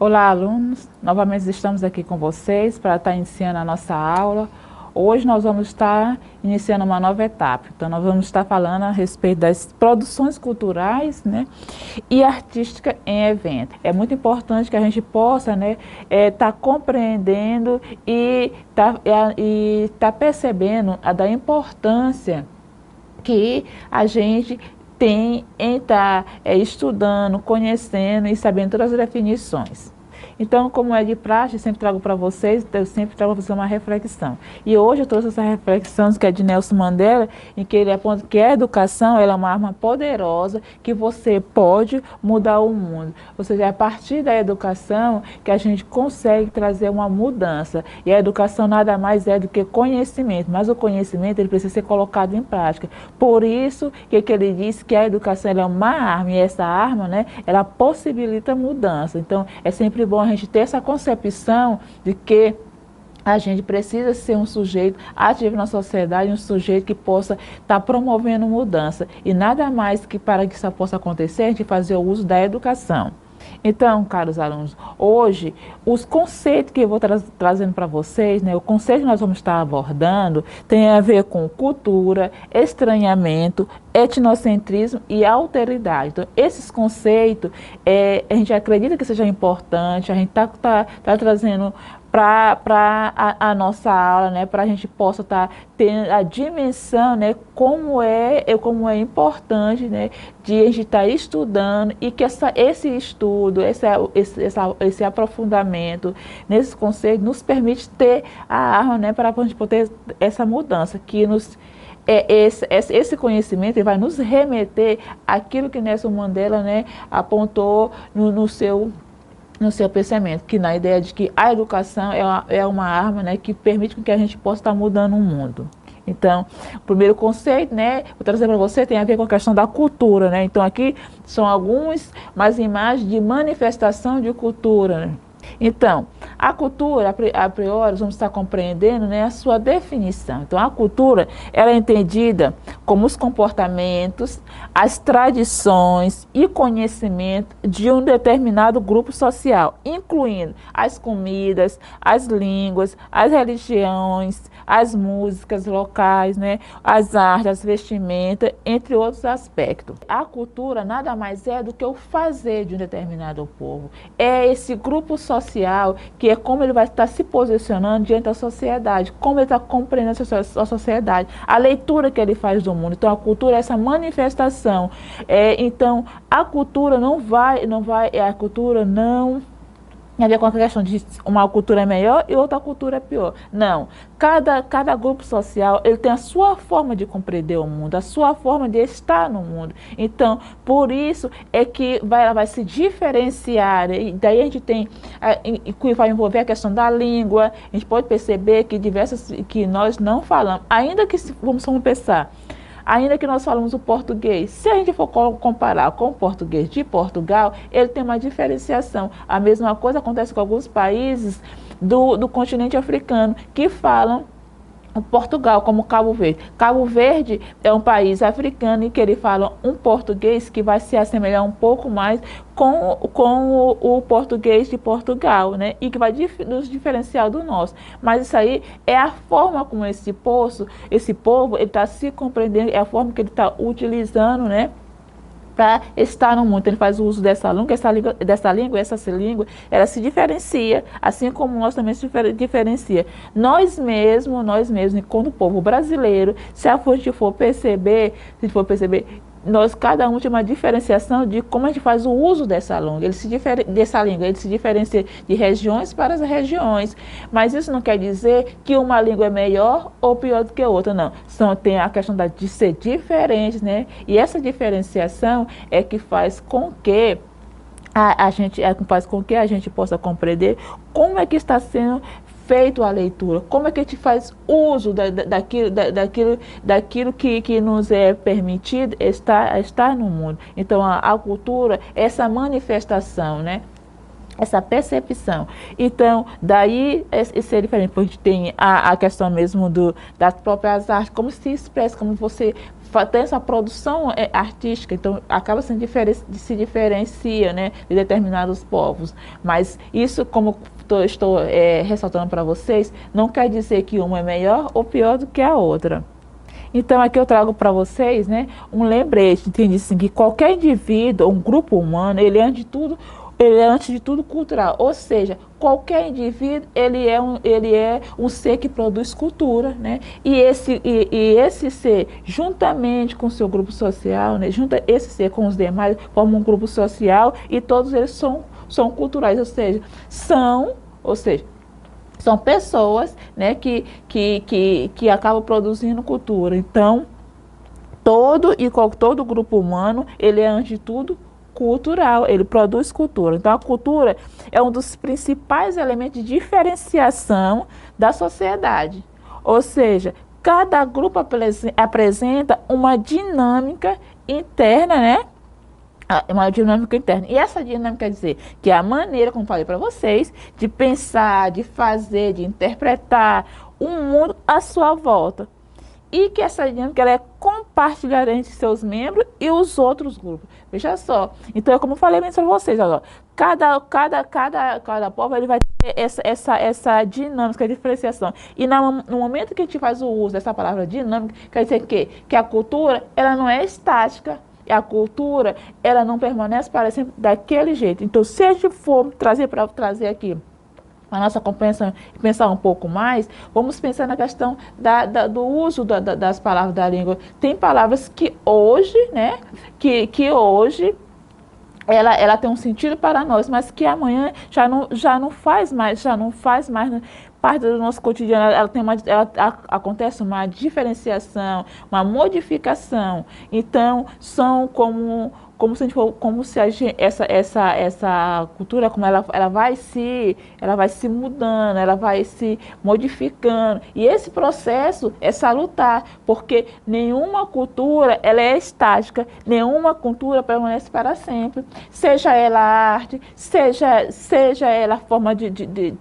Olá, alunos! Novamente estamos aqui com vocês para estar iniciando a nossa aula. Hoje nós vamos estar iniciando uma nova etapa. Então, nós vamos estar falando a respeito das produções culturais, né, e artística em evento. É muito importante que a gente possa, né, estar compreendendo e tá percebendo da importância que a gente tem em estar estudando, conhecendo e sabendo todas as definições. Então, como é de praxe, eu sempre trago para vocês, eu sempre trago para vocês uma reflexão. E hoje eu trouxe essa reflexão que é de Nelson Mandela, em que ele aponta que a educação ela é uma arma poderosa que você pode mudar o mundo. Ou seja, é a partir da educação que a gente consegue trazer uma mudança. E a educação nada mais é do que conhecimento, mas o conhecimento ele precisa ser colocado em prática. Por isso que ele diz que a educação ela é uma arma, e essa arma, né, ela possibilita mudança. Então, é sempre bom a gente ter essa concepção de que a gente precisa ser um sujeito ativo na sociedade, um sujeito que possa estar promovendo mudança. E nada mais que para que isso possa acontecer, a gente fazer o uso da educação. Então, caros alunos, hoje, os conceitos que eu vou trazendo para vocês, né, o conceito que nós vamos estar abordando, tem a ver com cultura, estranhamento, etnocentrismo e alteridade. Então, esses conceitos, a gente acredita que seja importante, a gente tá trazendo para a nossa aula, né, para a gente possa estar tendo a dimensão, né, como é importante, né, de a gente estar estudando e que esse estudo, esse aprofundamento nesses conceitos nos permite ter a arma, né, para a gente poder essa mudança que nos esse conhecimento ele vai nos remeter àquilo que Nelson Mandela, né, apontou no seu pensamento, que na ideia de que a educação é uma arma, né, que permite que a gente possa estar mudando o mundo. Então, o primeiro conceito, né, vou trazer para você, tem a ver com a questão da cultura, né? Então, aqui são algumas imagens de manifestação de cultura, né? Então, a cultura, a priori, vamos estar compreendendo, né, a sua definição. Então, a cultura ela é entendida como os comportamentos, as tradições e conhecimento de um determinado grupo social, incluindo as comidas, as línguas, as religiões, as músicas locais, né, as artes, as vestimentas, entre outros aspectos. A cultura nada mais é do que o fazer de um determinado povo. É esse grupo social que é como ele vai estar se posicionando diante da sociedade, como ele está compreendendo a sociedade, a leitura que ele faz do mundo. Então, a cultura é essa manifestação. Então, a cultura não tem a ver com a questão de uma cultura é melhor e outra cultura é pior. Não. Cada grupo social ele tem a sua forma de compreender o mundo, a sua forma de estar no mundo. Então, por isso é que ela vai se diferenciar. E daí a gente tem, que vai envolver a questão da língua. A gente pode perceber que que nós não falamos, ainda que vamos pensar. Ainda que nós falamos o português, se a gente for comparar com o português de Portugal, ele tem uma diferenciação. A mesma coisa acontece com alguns países do continente africano que falam Portugal, como Cabo Verde. Cabo Verde é um país africano e que ele fala um português que vai se assemelhar um pouco mais com o português de Portugal, né? E que vai nos diferenciar do nosso. Mas isso aí é a forma como esse povo ele está se compreendendo, é a forma que ele está utilizando, né, para estar no mundo. Ele faz o uso dessa língua, essa língua, ela se diferencia, assim como nós também se diferencia. Nós mesmos, quando o povo brasileiro, se a gente for perceber, cada um tem uma diferenciação de como a gente faz o uso dessa língua. Ele se diferencia de regiões para as regiões. Mas isso não quer dizer que uma língua é melhor ou pior do que a outra, não. Tem a questão de ser diferente, né? E essa diferenciação é que faz com que a gente possa compreender como é que está sendo feito a leitura, como é que a gente faz uso daquilo que nos é permitido estar no mundo. Então, a cultura é essa manifestação, né? Essa percepção. Então, daí seria diferente, porque a gente tem a questão mesmo das próprias artes, como se expressa, como você tem essa produção artística, então acaba se diferencia, né, de determinados povos. Mas isso, como estou ressaltando para vocês, não quer dizer que uma é melhor ou pior do que a outra. Então aqui eu trago para vocês, né, um lembrete, entende assim, que qualquer indivíduo, um grupo humano, ele é antes de tudo cultural, ou seja, qualquer indivíduo ele é um ser que produz cultura, né? E esse ser, juntamente com o seu grupo social, né? Junta esse ser com os demais, forma um grupo social e todos eles são culturais, ou seja, são pessoas, né, que acabam produzindo cultura. Então, todo grupo humano, ele é, antes de tudo, cultural, ele produz cultura. Então, a cultura é um dos principais elementos de diferenciação da sociedade. Ou seja, cada grupo apresenta uma dinâmica interna, né? Uma dinâmica interna. E essa dinâmica quer dizer que é a maneira, como falei para vocês, de pensar, de fazer, de interpretar o mundo à sua volta. E que essa dinâmica ela é compartilhada entre seus membros e os outros grupos. Veja só. Então, como eu falei para vocês, agora, cada povo ele vai ter essa dinâmica, diferenciação. E no momento que a gente faz o uso dessa palavra dinâmica, quer dizer que a cultura ela não é estática. E a cultura ela não permanece para sempre daquele jeito. Então, se a gente for trazer aqui a nossa compreensão e pensar um pouco mais, vamos pensar na questão do uso das palavras da língua. Tem palavras que hoje, né, que hoje ela tem um sentido para nós, mas que amanhã já não faz mais parte do nosso cotidiano. Acontece uma diferenciação, uma modificação. Então, são como se essa cultura, como ela vai se mudando, ela vai se modificando. E esse processo é salutar, porque nenhuma cultura ela é estática, nenhuma cultura permanece para sempre. Seja ela arte, seja ela a forma de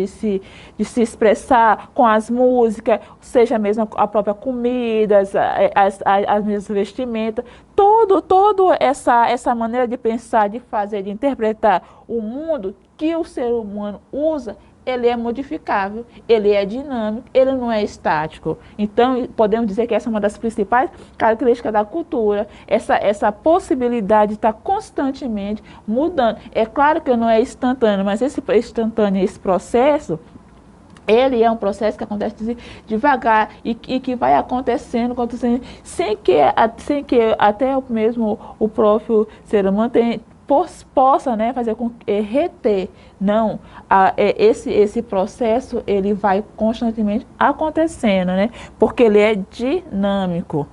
se expressar com as músicas, seja mesmo a própria comida, as mesmas vestimentas, toda essa maneira de pensar, de fazer, de interpretar o mundo que o ser humano usa, ele é modificável, ele é dinâmico, ele não é estático. Então, podemos dizer que essa é uma das principais características da cultura, essa possibilidade de estar constantemente mudando. É claro que não é instantâneo, mas esse processo, ele é um processo que acontece devagar e que vai acontecendo sem que até mesmo o próprio ser humano possa, né, fazer com reter. Não, esse processo ele vai constantemente acontecendo, né, porque ele é dinâmico.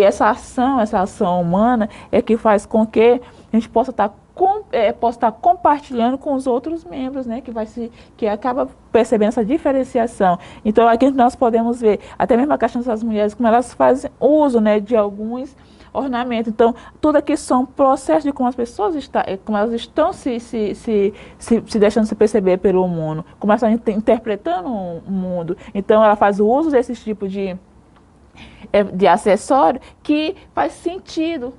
Essa ação humana é que faz com que a gente possa estar compartilhando com os outros membros, né, que acaba percebendo essa diferenciação. Então, aqui nós podemos ver até mesmo a questão das mulheres, como elas fazem uso, né, de alguns ornamentos. Então, tudo aqui são processos de como as pessoas como elas estão se deixando se perceber pelo mundo, como elas estão interpretando o mundo. Então, ela faz o uso desse tipo de acessório que faz sentido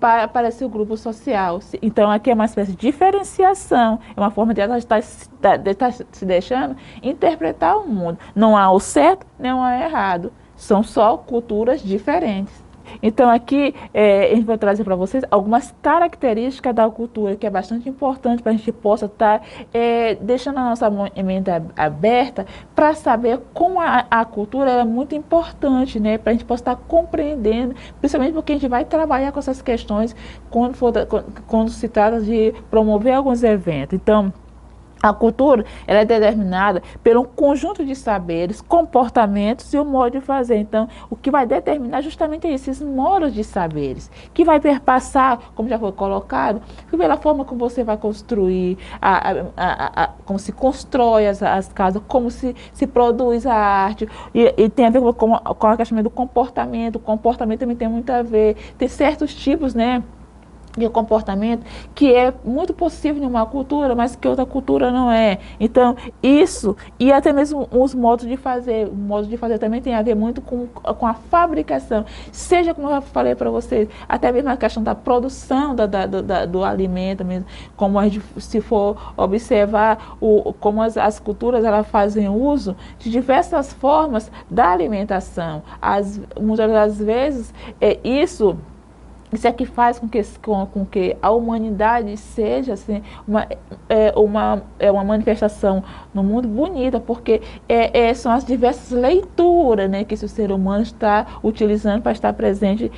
para esse grupo social. Então, aqui é uma espécie de diferenciação, é uma forma de ela estar se deixando interpretar o mundo. Não há o certo, nem o errado, são só culturas diferentes. Então, aqui a gente vai trazer para vocês algumas características da cultura, que é bastante importante para a gente possa estar deixando a nossa mente aberta para saber como a cultura é muito importante, né? Para a gente possa estar compreendendo, principalmente porque a gente vai trabalhar com essas questões quando se trata de promover alguns eventos. Então, a cultura ela é determinada pelo conjunto de saberes, comportamentos e o modo de fazer. Então, o que vai determinar justamente esses modos de saberes, que vai perpassar, como já foi colocado, pela forma como você vai construir, como se constrói as casas, como se produz a arte, e tem a ver com a questão do comportamento. O comportamento também tem muito a ver, tem certos tipos, né, de comportamento que é muito possível em uma cultura, mas que outra cultura não é. Então, isso, e até mesmo os modos de fazer, o modo de fazer também tem a ver muito com a fabricação, seja como eu falei para vocês, até mesmo a questão da produção do alimento mesmo, como a gente, se for observar como as culturas elas fazem uso de diversas formas da alimentação. Muitas das vezes, isso é que faz com que a humanidade seja assim, uma manifestação no mundo bonita, porque são as diversas leituras, né, que esse ser humano está utilizando para estar presente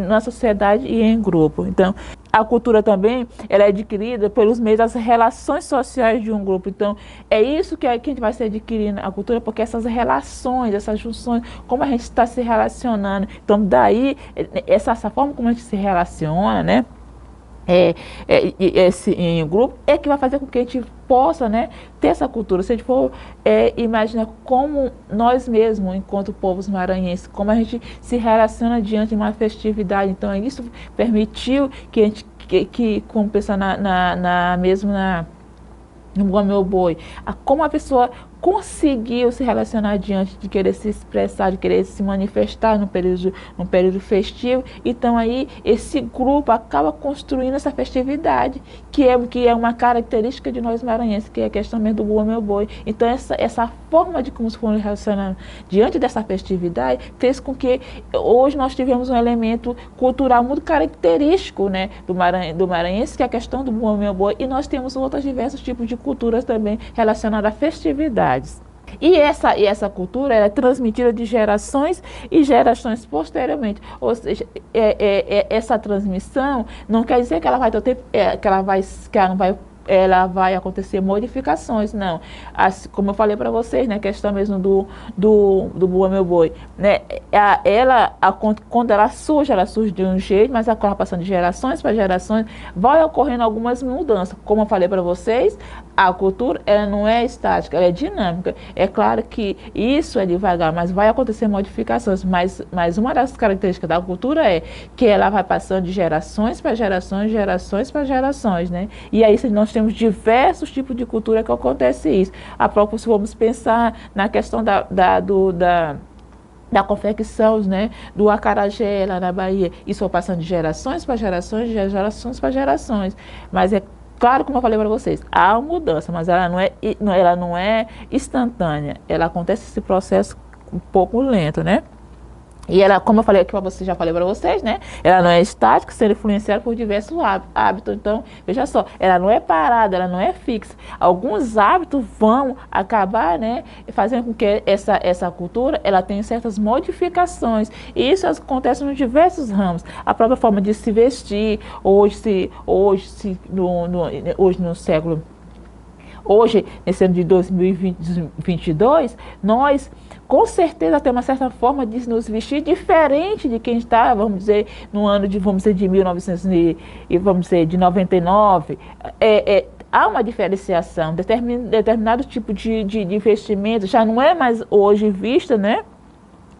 na sociedade e em grupo. Então, a cultura também ela é adquirida pelos meios das relações sociais de um grupo. Então, é isso que a gente vai se adquirindo a cultura, porque essas relações, essas junções, como a gente está se relacionando. Então, daí, essa forma como a gente se relaciona, né? Em um grupo é que vai fazer com que a gente possa, né, ter essa cultura. Se a gente for imaginar como nós mesmos, enquanto povos maranhenses, como a gente se relaciona diante de uma festividade, então isso permitiu que a gente, como pensar no Bua Meu Boi, como a pessoa conseguiu se relacionar diante de querer se expressar, de querer se manifestar no período festivo. Então aí esse grupo acaba construindo essa festividade, que é uma característica de nós maranhenses, que é a questão mesmo do Bua Meu Boi. Então essa forma de como se for relacionar diante dessa festividade fez com que hoje nós tivemos um elemento cultural muito característico, né, do maranhense, que é a questão do Bua Meu Boi, e nós temos outros diversos tipos de culturas também relacionadas à festividade. E essa cultura é transmitida de gerações e gerações posteriormente. Ou seja, essa transmissão não quer dizer que ela vai ter o tempo, ela vai acontecer modificações, não. Como eu falei para vocês, né, questão mesmo do Bua Meu Boi, né, quando ela surge de um jeito, mas ela passando de gerações para gerações, vai ocorrendo algumas mudanças. Como eu falei para vocês, a cultura ela não é estática, ela é dinâmica. É claro que isso é devagar, mas vai acontecer modificações. Mas uma das características da cultura é que ela vai passando de gerações para gerações, gerações para gerações, né? E aí nós temos diversos tipos de cultura que acontece isso. A própria, se vamos pensar na questão da confecção, né, do acarajé lá na Bahia, isso vai passando de gerações para gerações, de gerações para gerações. Mas é claro, como eu falei para vocês, há uma mudança, mas ela não é instantânea. Ela acontece esse processo um pouco lento, né? E ela, como eu falei aqui para vocês, já falei para vocês, né? Ela não é estática, sendo influenciada por diversos hábitos. Então, veja só, ela não é parada, ela não é fixa. Alguns hábitos vão acabar, né, fazendo com que essa cultura ela tenha certas modificações. E isso acontece nos diversos ramos. A própria forma de se vestir, hoje no século. Hoje, nesse ano de 2022, nós com certeza temos uma certa forma de nos vestir diferente de quem está, vamos dizer, no ano de 99. Há uma diferenciação, determinado tipo de vestimento já não é mais hoje vista, né,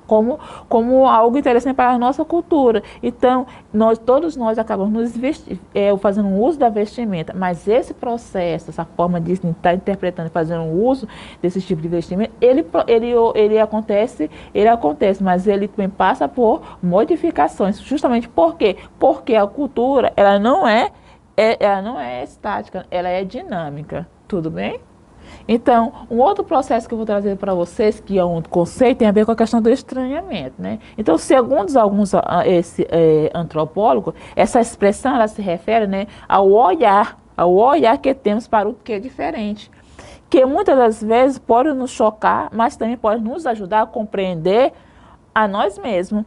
como algo interessante para a nossa cultura. Então, todos nós acabamos fazendo um uso da vestimenta, mas esse processo, essa forma de estar interpretando e fazendo um uso desse tipo de vestimenta, ele acontece, mas ele também passa por modificações. Justamente por quê? Porque a cultura, ela não é estática, ela é dinâmica. Tudo bem? Então, um outro processo que eu vou trazer para vocês, que é um conceito, tem a ver com a questão do estranhamento, né? Então, segundo alguns antropólogos, essa expressão ela se refere, né, ao olhar que temos para o que é diferente, que muitas das vezes pode nos chocar, mas também pode nos ajudar a compreender a nós mesmos.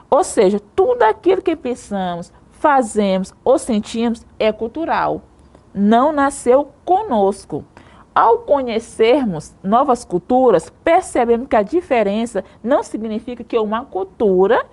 Ou seja, tudo aquilo que pensamos, fazemos ou sentimos é cultural, não nasceu conosco. Ao conhecermos novas culturas, percebemos que a diferença não significa que uma cultura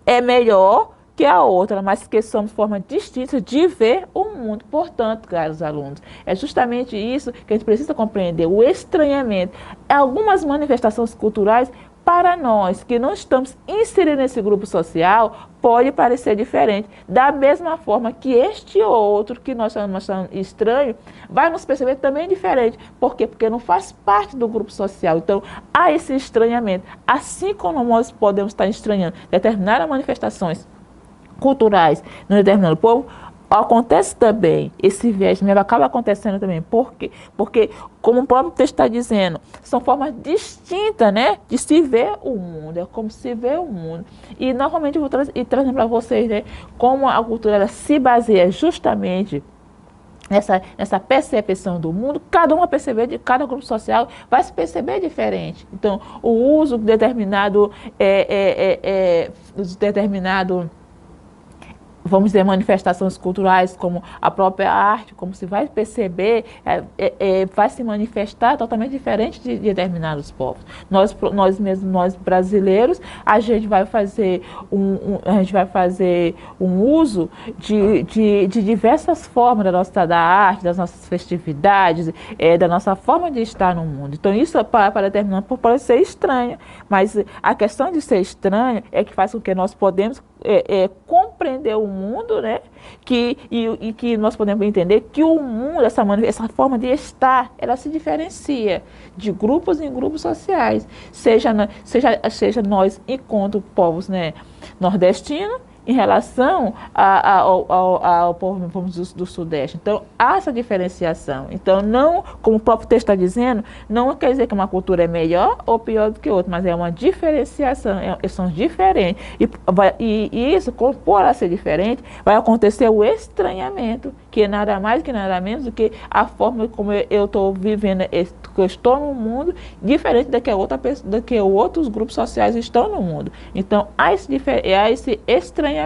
é melhor que a outra, mas que somos formas distintas de ver o mundo. Portanto, caros alunos, é justamente isso que a gente precisa compreender, o estranhamento. Algumas manifestações culturais para nós que não estamos inseridos nesse grupo social, pode parecer diferente. Da mesma forma que este outro, que nós chamamos estranho, vai nos perceber também diferente. Por quê? Porque não faz parte do grupo social. Então, há esse estranhamento. Assim como nós podemos estar estranhando determinadas manifestações culturais no determinado povo, acontece também, esse viés acaba acontecendo também. Por quê? Porque, como o próprio texto está dizendo, são formas distintas, né, de se ver o mundo, é como se vê o mundo. E, novamente, eu vou trazer para vocês, né, como a cultura ela se baseia justamente nessa percepção do mundo. Cada um vai perceber, de cada grupo social vai se perceber diferente. Então, o uso determinado, vamos dizer, manifestações culturais, como a própria arte, como se vai perceber, vai se manifestar totalmente diferente de determinados povos. Nós mesmos, nós brasileiros, a gente vai fazer um uso de diversas formas da arte, das nossas festividades, da nossa forma de estar no mundo. Então, isso para determinar pode ser estranho, mas a questão de ser estranho é que faz com que nós podemos compreender o mundo, né? E que nós podemos entender que o mundo, essa forma de estar, ela se diferencia de grupos em grupos sociais, seja nós enquanto povos, né, nordestinos, em relação ao povo do Sudeste. Então, há essa diferenciação. Então, não, como o próprio texto está dizendo, não quer dizer que uma cultura é melhor ou pior do que outra, mas é uma diferenciação, são diferentes. E isso, por ela ser diferente, vai acontecer o estranhamento, que é nada mais que nada menos do que a forma como eu estou vivendo, que eu estou no mundo, diferente do que outros grupos sociais estão no mundo. Então, há esse estranhamento.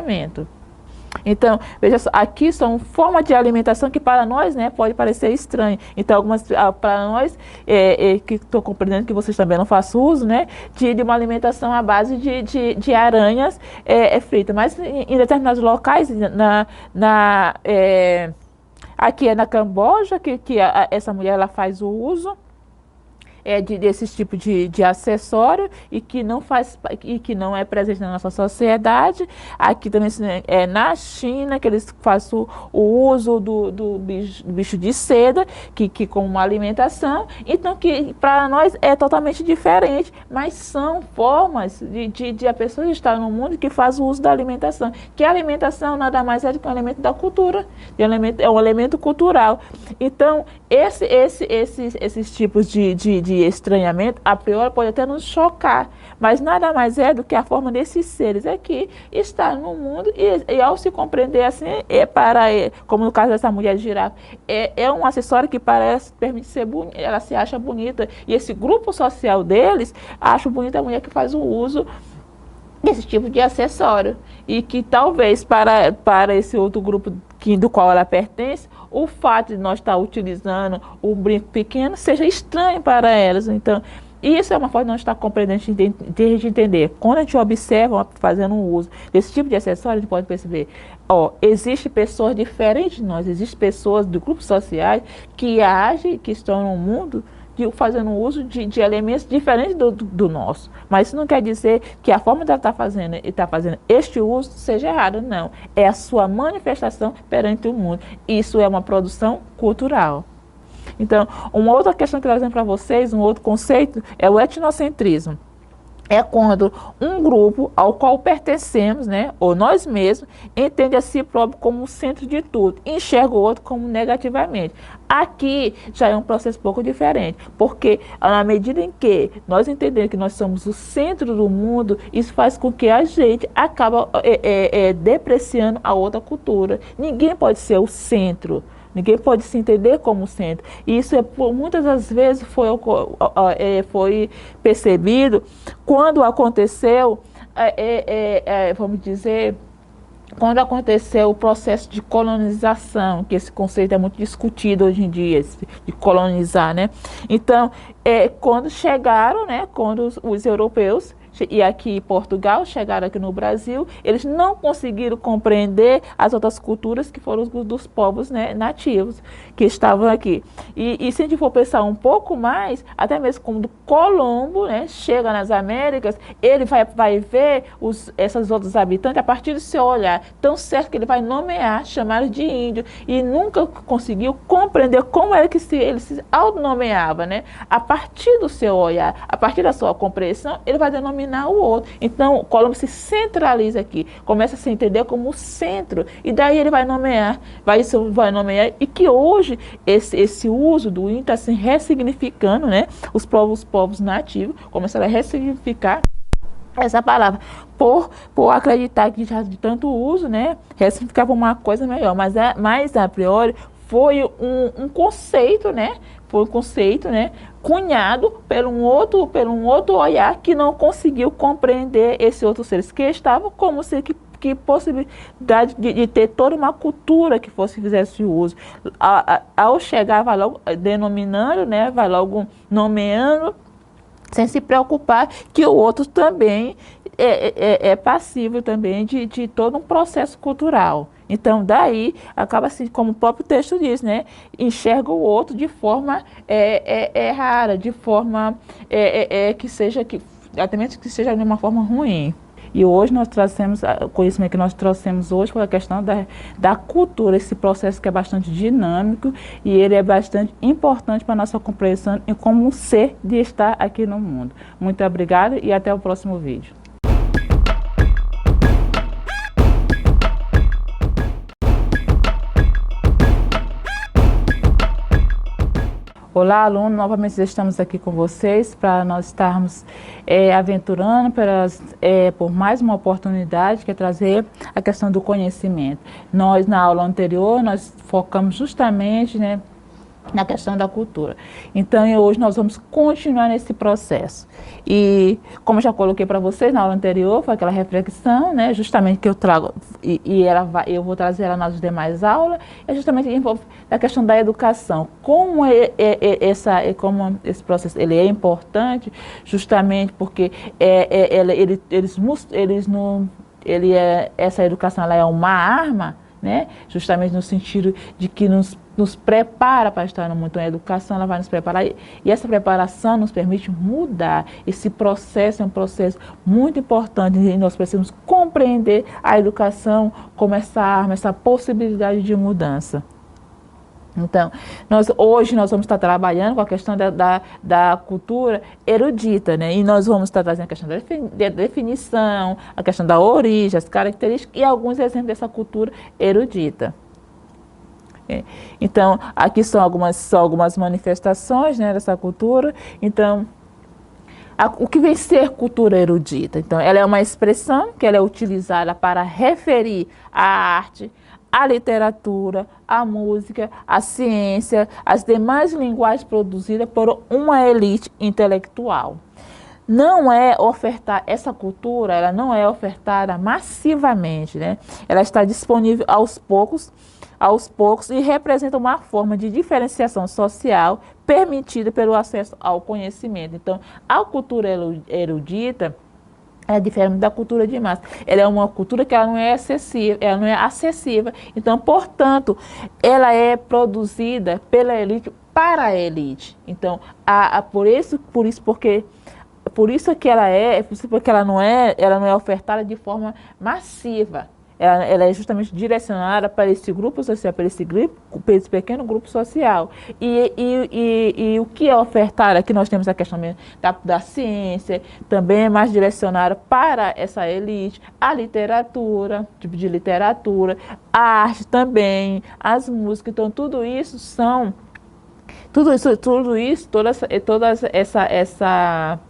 Então, veja só, aqui são formas de alimentação que para nós, né, pode parecer estranho. Então, algumas para nós, que estou compreendendo que vocês também não façam uso, né, de uma alimentação à base de aranhas fritas. Mas em determinados locais, aqui é na Camboja, que essa mulher ela faz o uso desses tipos de acessório e que não é presente na nossa sociedade. Aqui também é na China que eles fazem o uso do bicho de seda, que como uma alimentação. Então, que para nós é totalmente diferente, mas são formas de a pessoa estar no mundo que faz o uso da alimentação. Que a alimentação nada mais é do que um elemento da cultura, é um elemento cultural. Então, esses tipos de estranhamento, a priori, pode até nos chocar, mas nada mais é do que a forma desses seres aqui estar no mundo e ao se compreender assim, como no caso dessa mulher de girafa, é um acessório que permite ser bonita, ela se acha bonita, e esse grupo social deles acha bonita a mulher que faz o uso desse tipo de acessório, e que talvez para esse outro grupo do qual ela pertence, o fato de nós estar utilizando o brinco pequeno seja estranho para elas. Então, isso é uma forma de nós estar compreendendo, de entender. Quando a gente observa fazendo um uso desse tipo de acessório, a gente pode perceber, existem pessoas diferentes de nós, existem pessoas de grupos sociais que agem, que estão no mundo, fazendo uso de elementos diferentes do nosso. Mas isso não quer dizer que a forma dela está fazendo este uso seja errada, não. É a sua manifestação perante o mundo. Isso é uma produção cultural. Então, uma outra questão que eu trazendo para vocês, um outro conceito, é o etnocentrismo. É quando um grupo ao qual pertencemos, né, ou nós mesmos, entende a si próprio como o centro de tudo, enxerga o outro como negativamente. Aqui já é um processo um pouco diferente, porque na medida em que nós entendemos que nós somos o centro do mundo, isso faz com que a gente acaba depreciando a outra cultura. Ninguém pode ser o centro. Ninguém pode se entender como centro. E isso muitas das vezes foi percebido quando aconteceu, vamos dizer, quando aconteceu o processo de colonização, que esse conceito é muito discutido hoje em dia, de colonizar, né? Então, quando chegaram, né, quando os europeus e aqui em Portugal, chegaram aqui no Brasil, eles não conseguiram compreender as outras culturas que foram dos povos, né, nativos que estavam aqui. E se a gente for pensar um pouco mais, até mesmo quando Colombo, né, chega nas Américas, ele vai ver esses outros habitantes a partir do seu olhar, tão certo que ele vai nomear, chamar de índio, e nunca conseguiu compreender como é que ele se autonomeava, né? A partir do seu olhar, a partir da sua compreensão, ele vai denominar o outro. Então, Colombo se centraliza aqui, começa a se entender como o centro, e daí ele vai nomear, e que hoje esse uso do índio está se ressignificando, né? Os povos nativos começaram a ressignificar essa palavra, por acreditar que já de tanto uso, né, ressignificava uma coisa melhor, mas a priori foi um conceito, né, cunhado por um outro olhar que não conseguiu compreender esses outros seres que estavam como ser que possibilidade de ter toda uma cultura que fizesse uso. Ao chegar, vai logo denominando, né, vai logo nomeando, sem se preocupar que o outro também é passível também de todo um processo cultural. Então, daí, acaba assim, como o próprio texto diz, né? Enxerga o outro de forma rara, de forma até mesmo que seja de uma forma ruim. E hoje nós trazemos, o conhecimento que nós trouxemos hoje foi a questão da cultura, esse processo que é bastante dinâmico e ele é bastante importante para a nossa compreensão e como um ser de estar aqui no mundo. Muito obrigada e até o próximo vídeo. Olá, aluno, novamente estamos aqui com vocês para nós estarmos aventurando por mais uma oportunidade que é trazer a questão do conhecimento. Nós, na aula anterior, nós focamos justamente, né, na questão da cultura. Então, hoje nós vamos continuar nesse processo. E, como eu já coloquei para vocês na aula anterior, foi aquela reflexão, né, justamente que eu trago, eu vou trazer ela nas demais aulas, é justamente envolve a questão da educação. Como esse processo ele é importante, justamente porque essa educação ela é uma arma, né, justamente no sentido de que nos prepara para estar no mundo. A educação ela vai nos preparar e essa preparação nos permite mudar. Esse processo é um processo muito importante e nós precisamos compreender a educação como essa arma, essa possibilidade de mudança. Então, hoje nós vamos estar trabalhando com a questão da cultura erudita, né? E nós vamos estar trazendo a questão da definição, a questão da origem, as características e alguns exemplos dessa cultura erudita. Então, aqui são algumas manifestações, né, dessa cultura. Então, o que vem ser cultura erudita? Então, ela é uma expressão que ela é utilizada para referir a arte, a literatura, a música, a ciência, as demais linguagens produzidas por uma elite intelectual. Não é ofertar essa cultura, ela não é ofertada massivamente, né? Ela está disponível aos poucos e representa uma forma de diferenciação social permitida pelo acesso ao conhecimento. Então, a cultura erudita é diferente da cultura de massa. Ela é uma cultura que ela não é acessível. Então, portanto, ela é produzida pela elite para a elite. Então, porque ela não é ofertada de forma massiva. Ela é justamente direcionada para esse grupo social, para esse pequeno grupo social. E o que é ofertado, aqui nós temos a questão da ciência, também é mais direcionada para essa elite, a literatura, tipo de literatura, a arte também, as músicas, então toda essa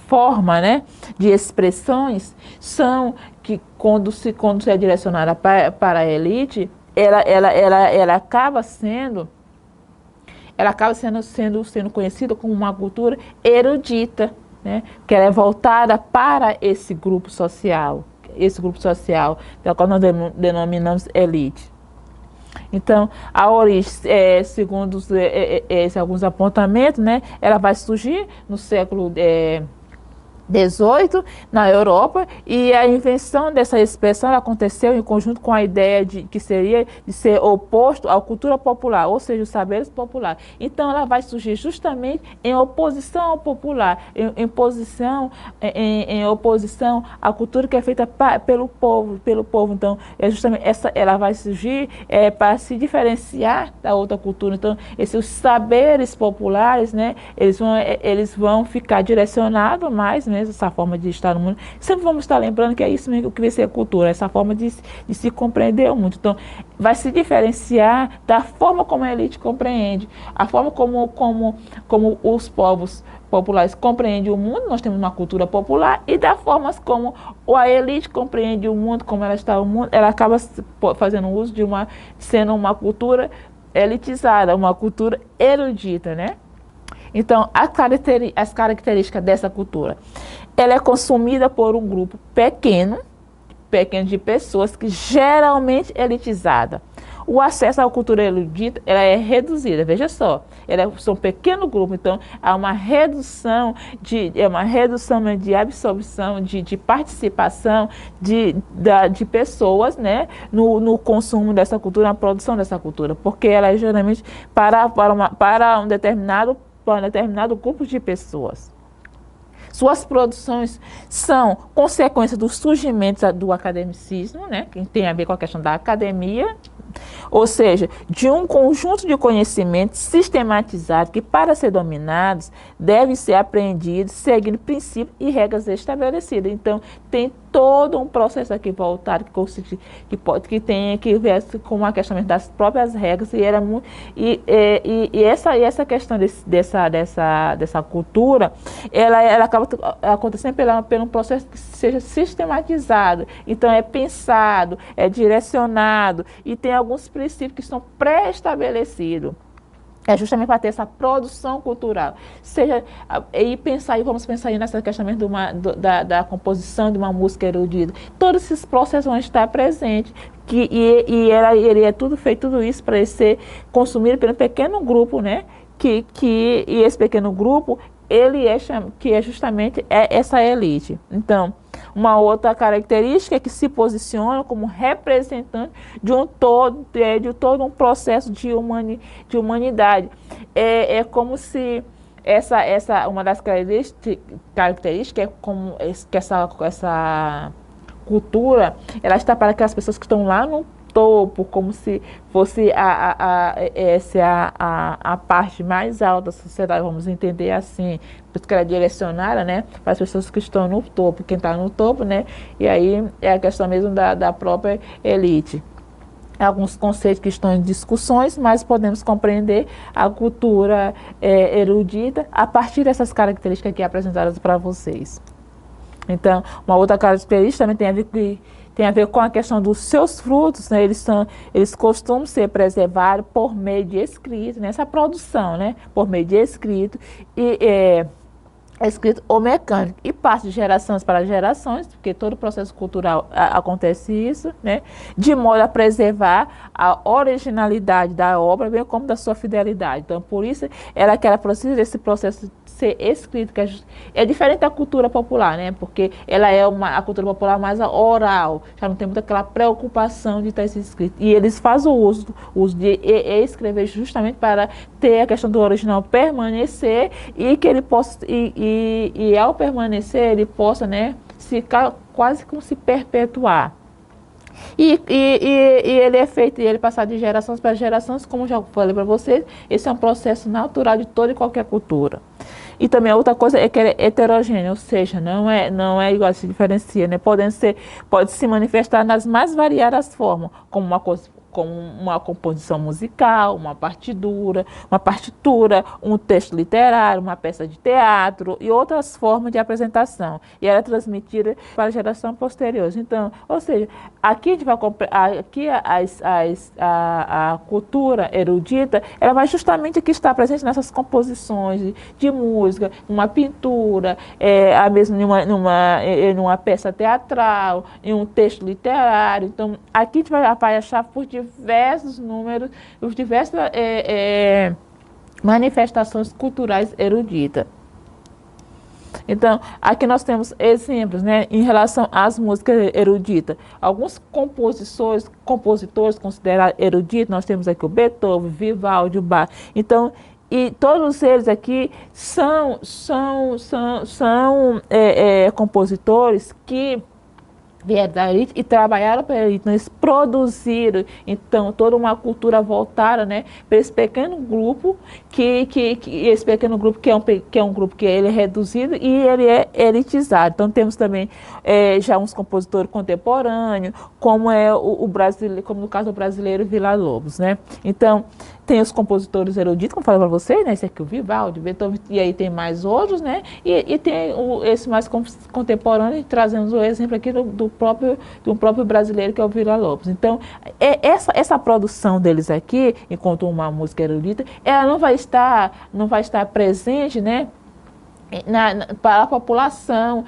forma, né, de expressões são que quando se é direcionada para a elite, ela acaba sendo conhecida como uma cultura erudita, né, que ela é voltada para esse grupo social, da qual nós denominamos elite. Então, a origem, segundo alguns apontamentos, né, ela vai surgir no século XVIII na Europa, e a invenção dessa expressão aconteceu em conjunto com a ideia de que seria de ser oposto à cultura popular, ou seja, os saberes populares. Então ela vai surgir justamente em oposição ao popular, em oposição à cultura que é feita pelo povo. Então é justamente ela vai surgir para se diferenciar da outra cultura. Então esses saberes populares, né, eles vão ficar direcionados mais mesmo, essa forma de estar no mundo. Sempre vamos estar lembrando que é isso mesmo que vai ser a cultura, essa forma de se compreender o mundo. Então, vai se diferenciar da forma como a elite compreende, a forma como os povos populares compreendem o mundo. Nós temos uma cultura popular, e da forma como a elite compreende o mundo, como ela está no mundo, ela acaba fazendo uso sendo uma cultura elitizada, uma cultura erudita, né? Então, as características dessa cultura, ela é consumida por um grupo pequeno de pessoas, que geralmente é elitizada. O acesso à cultura erudita, ela é reduzida, veja só, são um pequeno grupo, então há uma redução de absorção, de participação de pessoas, né, no consumo dessa cultura, na produção dessa cultura, porque ela é geralmente para um determinado grupo de pessoas. Suas produções são consequência do surgimento do academicismo, né, que tem a ver com a questão da academia, ou seja, de um conjunto de conhecimentos sistematizados que, para ser dominados, devem ser apreendidos seguindo princípios e regras estabelecidas. Então, tem todo um processo aqui voltado que tem que ver com a questão das próprias regras, essa questão dessa cultura, ela acaba acontecendo por um processo que seja sistematizado. Então é pensado, é direcionado, e tem alguns princípios que estão pré-estabelecidos. É justamente para ter essa produção cultural. Vamos pensar aí nessa questão da composição de uma música erudita. Todos esses processos vão estar presentes. Ele é tudo isso para ser consumido pelo pequeno grupo, né? E esse pequeno grupo, que é justamente essa elite. Então, uma outra característica é que se posiciona como representante de todo um processo de humanidade. É como se uma das características é como que essa cultura, ela está para aquelas pessoas que estão lá no topo, como se fosse a parte mais alta da sociedade, vamos entender assim, por isso que ela é direcionada, né, para as pessoas que estão no topo, quem está no topo, né, e aí é a questão mesmo da própria elite. Alguns conceitos que estão em discussões, mas podemos compreender a cultura erudita a partir dessas características aqui apresentadas para vocês. Então, uma outra característica também tem a ver com a questão dos seus frutos, né? Eles costumam ser preservados por meio de escrito, nessa produção, né? Por meio de escrito, escrito ou mecânico, e passa de gerações para gerações, porque todo o processo cultural acontece isso, né? De modo a preservar a originalidade da obra, bem como da sua fidelidade. Então, por isso, ela precisa desse processo ser escrito, que é diferente da cultura popular, né? Porque ela é a cultura popular mais oral, já não tem muita aquela preocupação de estar escrito. E eles fazem o uso de escrever justamente para ter a questão do original permanecer, e que ele possa, e ao permanecer, ele possa, né, quase como se perpetuar. E ele é feito, e ele passar de gerações para gerações, como já falei para vocês, esse é um processo natural de toda e qualquer cultura. E também a outra coisa é que ele é heterogêneo, ou seja, não é igual, se diferencia, né? Pode se manifestar nas mais variadas formas, como uma composição musical, uma partitura, um texto literário, uma peça de teatro e outras formas de apresentação. E ela é transmitida para a geração posterior. Então, ou seja, aqui a gente vai a cultura erudita, ela vai justamente aqui estar presente nessas composições de música, numa pintura, mesmo numa peça teatral, em um texto literário. Então, aqui a gente vai achar por diversos números, os diversas manifestações culturais eruditas. Então, aqui nós temos exemplos, né, em relação às músicas eruditas. Alguns compositores considerados eruditos, nós temos aqui o Beethoven, Vivaldi, o Bach. Então, e todos eles aqui são compositores que vieram da elite e trabalharam para a elite, eles produziram, então, toda uma cultura voltada, né, para esse pequeno grupo, esse pequeno grupo que é um grupo que ele é reduzido e ele é elitizado. Então, temos também já uns compositores contemporâneos, como é o brasileiro, como no caso do brasileiro Villa-Lobos, né? Então, tem os compositores eruditos, como eu falei para vocês, né? Esse aqui é o Vivaldi, Beethoven, e aí tem mais outros, né? E tem esse mais contemporâneo, trazemos o exemplo aqui do próprio brasileiro, que é o Villa-Lobos. Então, essa produção deles aqui, enquanto uma música erudita, ela não vai estar presente, né? Para a população,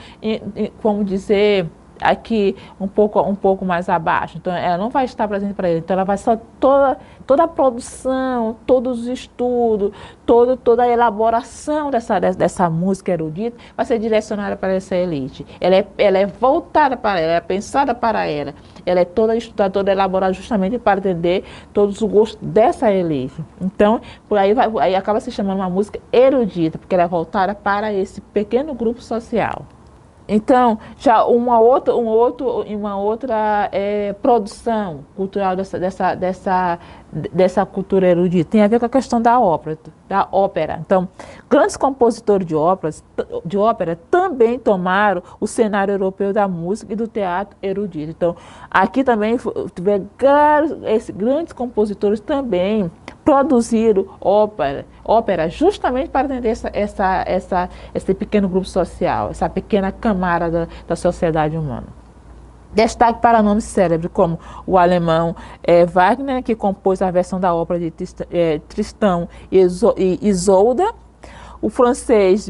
vamos dizer, aqui um pouco mais abaixo. Então, ela não vai estar presente para ele. Então, ela vai só toda a produção, todos os estudos, toda a elaboração dessa música erudita vai ser direcionada para essa elite. Ela é voltada para ela, é pensada para ela. Ela é toda estudada, toda elaborada justamente para atender todos os gostos dessa elite. Então, por aí, aí acaba se chamando uma música erudita, porque ela é voltada para esse pequeno grupo social. Então, já uma outra produção cultural dessa cultura erudita tem a ver com a questão da ópera. Então, grandes compositores de ópera também tomaram o cenário europeu da música e do teatro erudito. Então, aqui também grandes compositores também produziram ópera justamente para atender esse pequeno grupo social, essa pequena camada da sociedade humana. Destaque para nomes célebres como o alemão Wagner, que compôs a versão da ópera de Tristão e Isolda, o francês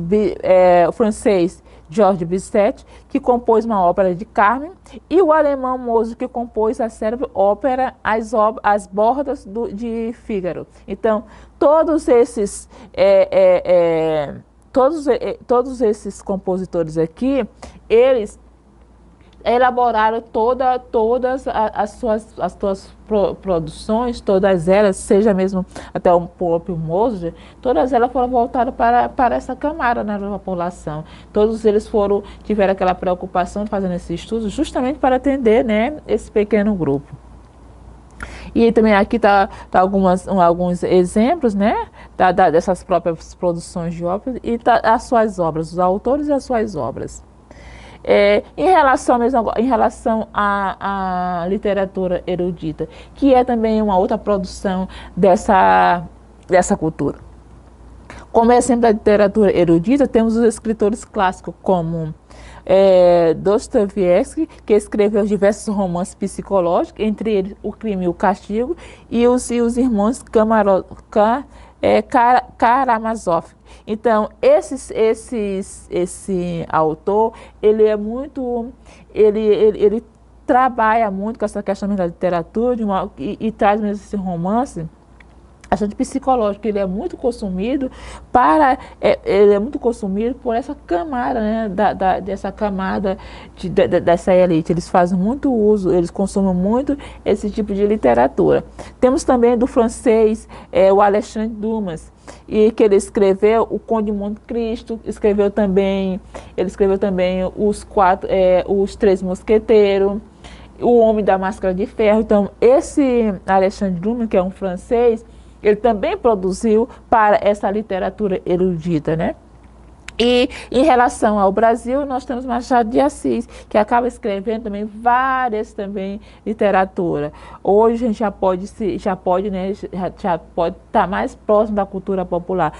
Georges Bizet, que compôs uma ópera de Carmen, e o alemão Mozart, que compôs a célebre ópera As Bordas de Fígaro. Então, todos esses compositores aqui, eles elaboraram todas as suas produções, todas elas, seja mesmo até o próprio Mozart, todas elas foram voltadas para essa camada, né, da população. Todos eles tiveram aquela preocupação de fazer esse estudo justamente para atender, né, esse pequeno grupo. E também aqui tá alguns exemplos, né, dessas próprias produções de ópera e as suas obras, os autores e as suas obras. Em relação à literatura erudita, que é também uma outra produção dessa cultura. Como exemplo da literatura erudita, temos os escritores clássicos como Dostoiévski, que escreveu diversos romances psicológicos, entre eles O Crime e o Castigo, e os irmãos Karamazov. Então, esse autor, ele trabalha muito com essa questão da literatura e traz mesmo esse romance bastante psicológico. Ele é muito consumido por essa camada, né, dessa camada dessa elite. Eles fazem muito uso, eles consomem muito esse tipo de literatura. Temos também do francês o Alexandre Dumas, e que ele escreveu o Conde de Monte Cristo, ele escreveu também os Três Mosqueteiros, O Homem da Máscara de Ferro. Então, esse Alexandre Dumas, que é um francês, ele também produziu para essa literatura erudita, né? E em relação ao Brasil, nós temos Machado de Assis, que acaba escrevendo também várias literatura. Hoje a gente já pode estar mais próximo da cultura popular,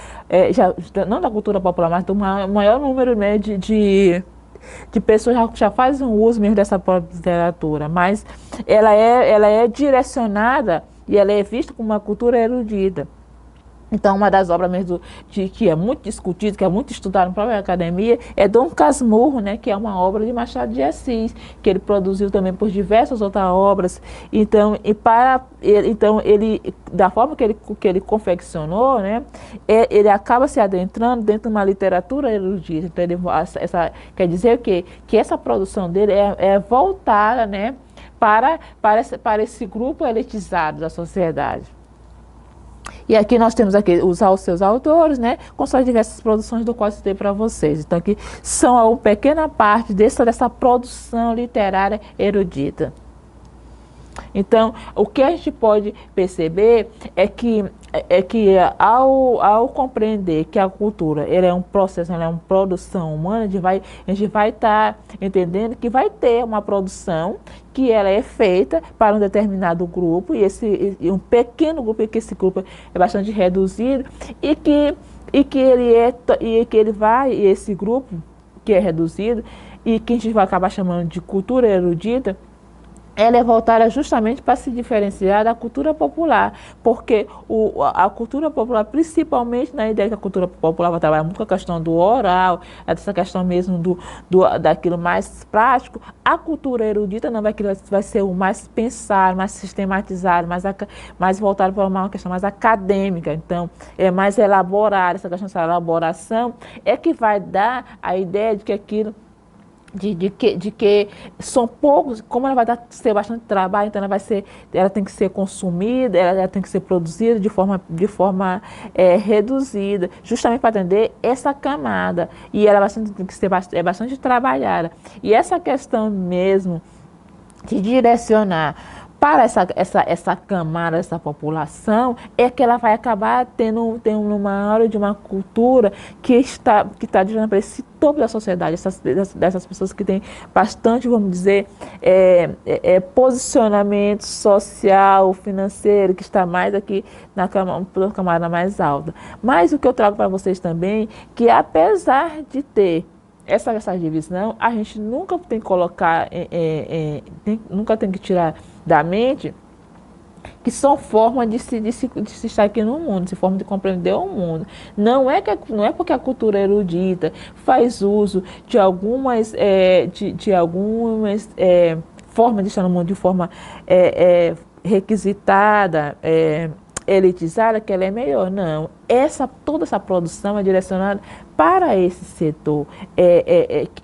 não da cultura popular, mas do maior número, né, de pessoas já fazem uso mesmo dessa própria literatura, mas ela é direcionada e ela é vista como uma cultura erudita. Então, uma das obras mesmo que é muito discutida, que é muito estudada na própria academia, é Dom Casmurro, né, que é uma obra de Machado de Assis, que ele produziu também por diversas outras obras. Então, ele, da forma que ele confeccionou, né, ele acaba se adentrando dentro de uma literatura erudita. Então, quer dizer o quê? Que essa produção dele é voltada, né, para esse grupo elitizado da sociedade. E aqui nós temos aqui os seus autores, né, com suas diversas produções do qual eu citei para vocês. Então aqui são uma pequena parte dessa produção literária erudita. Então, o que a gente pode perceber é que ao compreender que a cultura ela é um processo, ela é uma produção humana, a gente vai estar entendendo que vai ter uma produção que ela é feita para um determinado grupo, e um pequeno grupo, e que esse grupo é bastante reduzido, e esse grupo que é reduzido, e que a gente vai acabar chamando de cultura erudita, ela é voltada justamente para se diferenciar da cultura popular, porque a cultura popular, principalmente na ideia que a cultura popular vai trabalhar muito com a questão do oral, essa questão mesmo daquilo mais prático, a cultura erudita não vai ser o mais pensado, mais sistematizado, mais voltado para uma questão mais acadêmica. Então, é mais elaborada, essa questão dessa elaboração é que vai dar a ideia de que aquilo de que são poucos, como ela vai ter bastante trabalho, então ela tem que ser consumida, ela tem que ser produzida de forma reduzida, justamente para atender essa camada. E ela tem que ser bastante trabalhada. E essa questão mesmo de direcionar para essa camada, essa população, é que ela vai acabar tendo uma área de uma cultura que está direcionada para esse topo da sociedade, dessas pessoas que têm bastante, vamos dizer, posicionamento social, financeiro, que está mais aqui na camada mais alta. Mas o que eu trago para vocês também, que apesar de ter essa divisão, a gente nunca tem que colocar, nunca tem que tirar da mente que são formas de se estar aqui no mundo, forma de compreender o mundo. Não é porque a cultura erudita faz uso de algumas formas de estar no mundo de forma requisitada, elitizada, que ela é melhor. Não. Toda essa produção é direcionada para esse setor.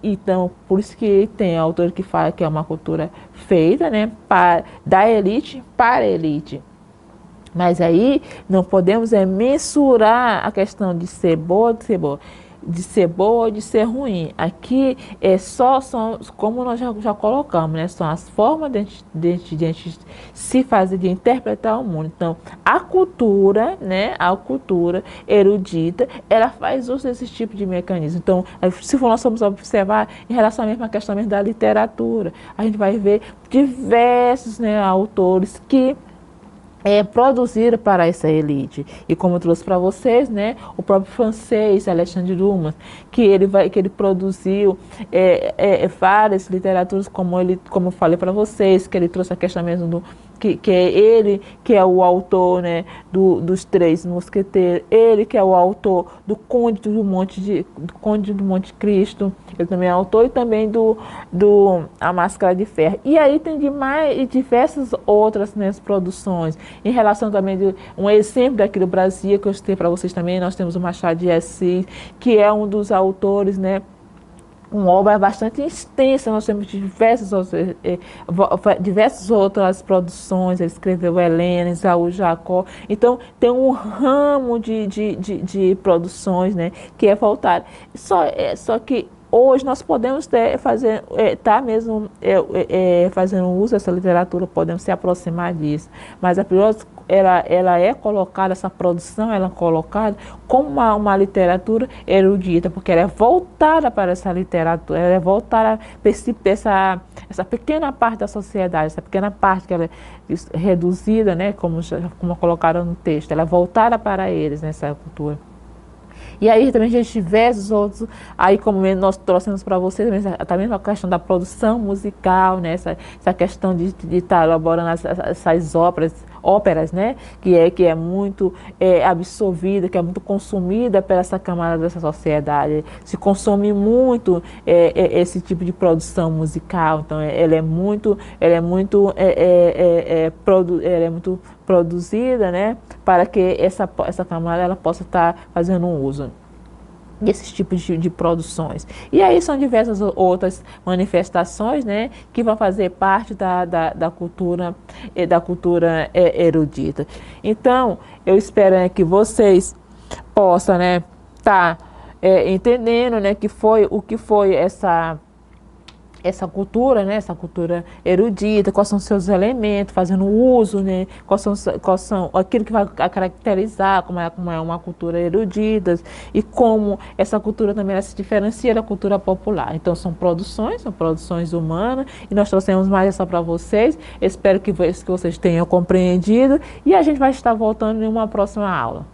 Então, por isso que tem autor que fala que é uma cultura feita, né, da elite para a elite. Mas aí não podemos mensurar a questão de ser boa ou de ser ruim. Aqui são, como nós já colocamos, né? São as formas de se fazer, de interpretar o mundo. Então, a cultura, né? A cultura erudita, ela faz uso desse tipo de mecanismo. Então, se nós formos observar em relação mesmo à questão mesmo da literatura, a gente vai ver diversos, né, autores que produziram para essa elite. E como eu trouxe para vocês, né, o próprio francês, Alexandre Dumas, que ele produziu várias literaturas, como eu falei para vocês, que ele trouxe a questão mesmo que é ele que é o autor, né, dos Três Mosqueteiros, ele que é o autor do Conde do Monte Cristo, ele também é autor, e também do A Máscara de Ferro. E aí tem diversas outras, né, produções. Em relação também de um exemplo daqui do Brasil, que eu citei para vocês também, nós temos o Machado de Assis, que é um dos autores, né, uma obra bastante extensa, nós temos diversas outras produções, ele escreveu Helena, Isaú Jacó, então tem um ramo de produções, né, que é voltado. Só que hoje nós podemos fazendo uso dessa literatura, podemos se aproximar disso, mas a priori ela é colocada, essa produção ela é colocada como uma literatura erudita, porque ela é voltada para essa literatura, ela é voltada para essa pequena parte da sociedade, essa pequena parte que ela é reduzida, né, como colocaram no texto, ela é voltada para eles, nessa cultura. E aí também a gente diversos outros, aí como nós trouxemos para vocês, também a questão da produção musical, né? essa questão de estar elaborando essas óperas, né? Que é muito absorvida, que é muito consumida por essa camada dessa sociedade. Se consome muito esse tipo de produção musical, então ela é muito produzida, né? Para que essa camada ela possa estar fazendo um uso desses tipos de produções. E aí são diversas outras manifestações, né, que vão fazer parte da cultura erudita. Então, eu espero, né, que vocês possam, né, tá entendendo, né, o que foi essa cultura, né, essa cultura erudita, quais são os seus elementos, fazendo uso, né, quais são aquilo que vai caracterizar como é uma cultura erudita e como essa cultura também ela se diferencia da cultura popular. Então são produções humanas e nós trouxemos mais essa para vocês. Espero que vocês tenham compreendido e a gente vai estar voltando em uma próxima aula.